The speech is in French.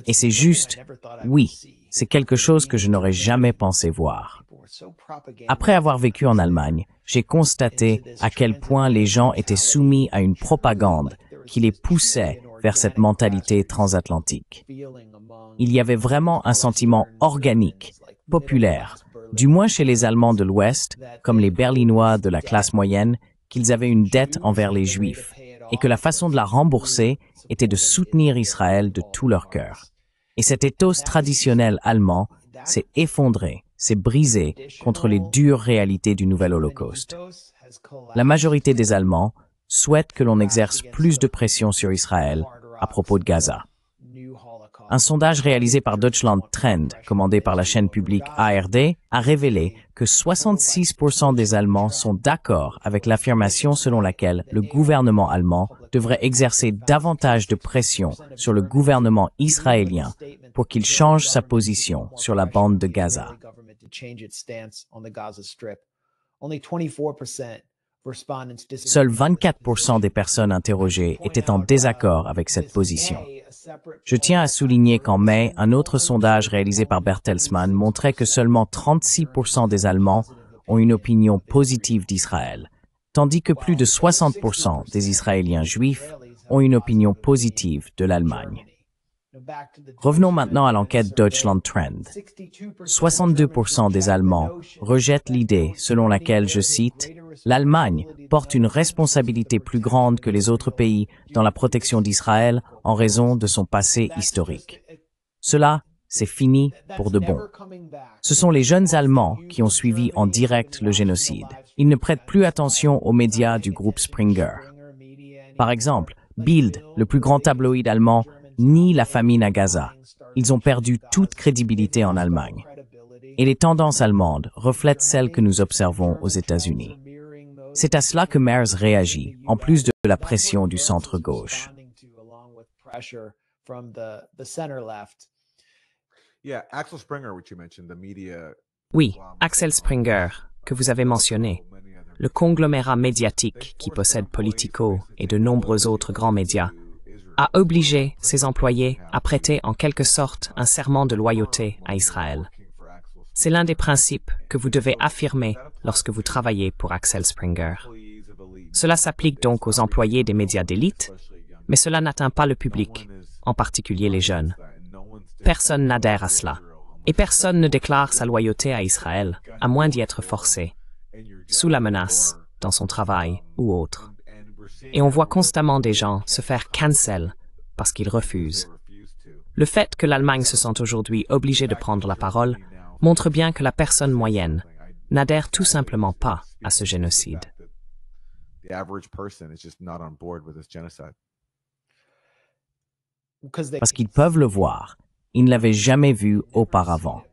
Et c'est juste, oui, c'est quelque chose que je n'aurais jamais pensé voir. Après avoir vécu en Allemagne, j'ai constaté à quel point les gens étaient soumis à une propagande qui les poussait vers cette mentalité transatlantique. Il y avait vraiment un sentiment organique, populaire, du moins chez les Allemands de l'Ouest, comme les Berlinois de la classe moyenne, qu'ils avaient une dette envers les Juifs, et que la façon de la rembourser était de soutenir Israël de tout leur cœur. Et cet ethos traditionnel allemand s'est effondré, s'est brisé contre les dures réalités du nouvel Holocauste. La majorité des Allemands souhaitent que l'on exerce plus de pression sur Israël à propos de Gaza. Un sondage réalisé par Deutschland Trend, commandé par la chaîne publique ARD, a révélé que 66% des Allemands sont d'accord avec l'affirmation selon laquelle le gouvernement allemand devrait exercer davantage de pression sur le gouvernement israélien pour qu'il change sa position sur la bande de Gaza. Seuls 24% des personnes interrogées étaient en désaccord avec cette position. Je tiens à souligner qu'en mai, un autre sondage réalisé par Bertelsmann montrait que seulement 36% des Allemands ont une opinion positive d'Israël, tandis que plus de 60% des Israéliens juifs ont une opinion positive de l'Allemagne. Revenons maintenant à l'enquête Deutschland Trend. 62% des Allemands rejettent l'idée selon laquelle, je cite, « L'Allemagne porte une responsabilité plus grande que les autres pays dans la protection d'Israël en raison de son passé historique. » Cela, c'est fini pour de bon. Ce sont les jeunes Allemands qui ont suivi en direct le génocide. Ils ne prêtent plus attention aux médias du groupe Springer. Par exemple, Bild, le plus grand tabloïd allemand, nie la famine à Gaza. Ils ont perdu toute crédibilité en Allemagne. Et les tendances allemandes reflètent celles que nous observons aux États-Unis. C'est à cela que Mears réagit, en plus de la pression du centre-gauche. Oui, Axel Springer, que vous avez mentionné, le conglomérat médiatique qui possède Politico et de nombreux autres grands médias, a obligé ses employés à prêter en quelque sorte un serment de loyauté à Israël. C'est l'un des principes que vous devez affirmer lorsque vous travaillez pour Axel Springer. Cela s'applique donc aux employés des médias d'élite, mais cela n'atteint pas le public, en particulier les jeunes. Personne n'adhère à cela, et personne ne déclare sa loyauté à Israël, à moins d'y être forcé, sous la menace, dans son travail ou autre. Et on voit constamment des gens se faire cancel parce qu'ils refusent. Le fait que l'Allemagne se sente aujourd'hui obligée de prendre la parole montre bien que la personne moyenne n'adhère tout simplement pas à ce génocide. Parce qu'ils peuvent le voir, ils ne l'avaient jamais vu auparavant.